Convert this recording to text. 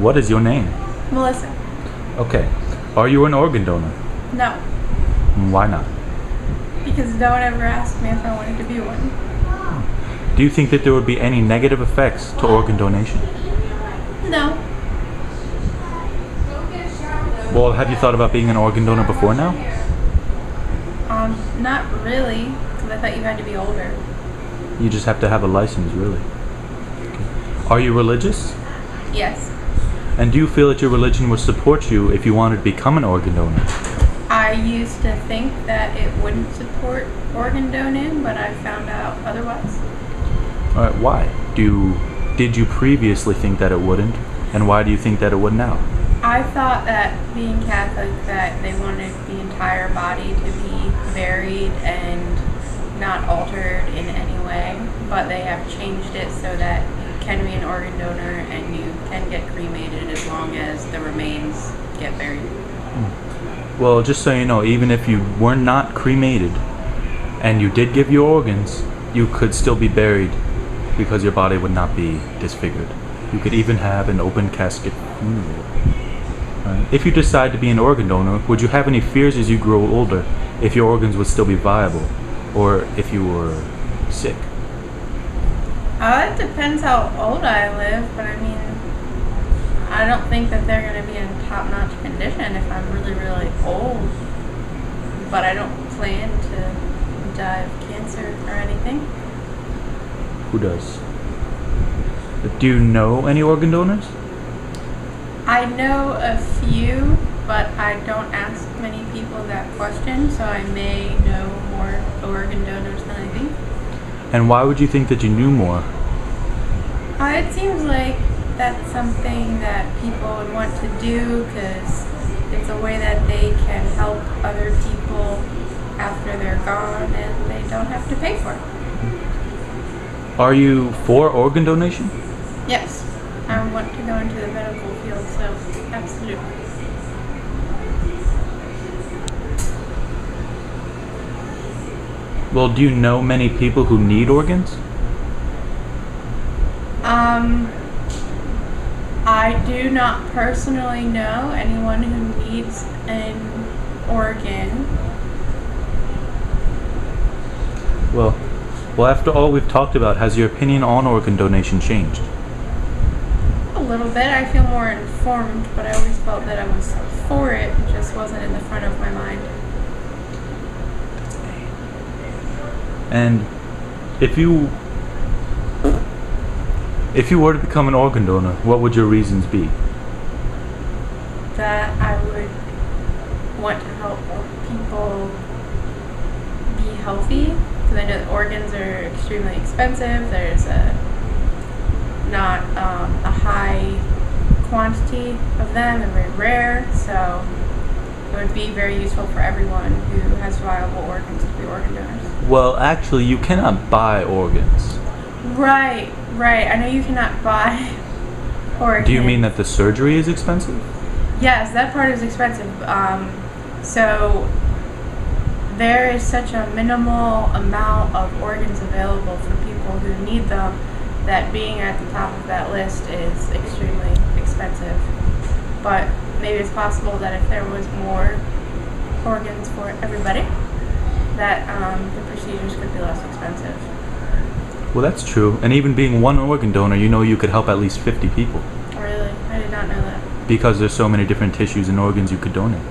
What is your name? Melissa. Okay. Are you an organ donor? No, Why not? because no one ever asked me if I wanted to be one. Do you think that there would be any negative effects to organ donation? No. Well, have you thought about being an organ donor before now? Not really, because I thought you had to be older. You just have to have a license, really. Okay. Are you religious? Yes. And do you feel that your religion would support you if you wanted to become an organ donor? I used to think that it wouldn't support organ donating, but I found out otherwise. Alright, why? Did you previously think that it wouldn't? And why do you think that it would now? I thought that being Catholic, that they wanted the entire body to be buried and not altered in any way, but they have changed it so that you can be an organ donor and you can get cremated as long as the remains get buried. Well, just so you know, even if you were not cremated and you did give your organs, you could still be buried because your body would not be disfigured. You could even have an open casket funeral. If you decide to be an organ donor, would you have any fears as you grow older if your organs would still be viable or if you were sick? It depends how old I live, but I mean, I don't think that they're going to be in top-notch condition if I'm really, really old. But I don't plan to die of cancer or anything. Who does? Do you know any organ donors? I know a few, but I don't ask many people that question, so I may know more organ donors than I think. And why would you think that you knew more? It seems like that's something that people would want to do because it's a way that they can help other people after they're gone and they don't have to pay for it. Are you for organ donation? Yes, I want to go into the medical field, so absolutely. Well, do you know many people who need organs? I do not personally know anyone who needs an organ. Well, after all we've talked about, has your opinion on organ donation changed? A little bit. I feel more informed, but I always felt that I was for it. It just wasn't in the front of my mind. And if you were to become an organ donor, what would your reasons be? That I would want to help people be healthy, because I know that organs are extremely expensive. There's not a high quantity of them and very rare, so it would be very useful for everyone who has viable organs to be organ donors. Well, actually, you cannot buy organs. Right. I know you cannot buy organs. Do you mean that the surgery is expensive? Yes, that part is expensive. So there is such a minimal amount of organs available for people who need them that being at the top of that list is extremely expensive. But maybe it's possible that if there was more organs for everybody, that the procedures could be less expensive. Well, that's true. And even being one organ donor, you know you could help at least 50 people. Really? I did not know that. Because there's so many different tissues and organs you could donate.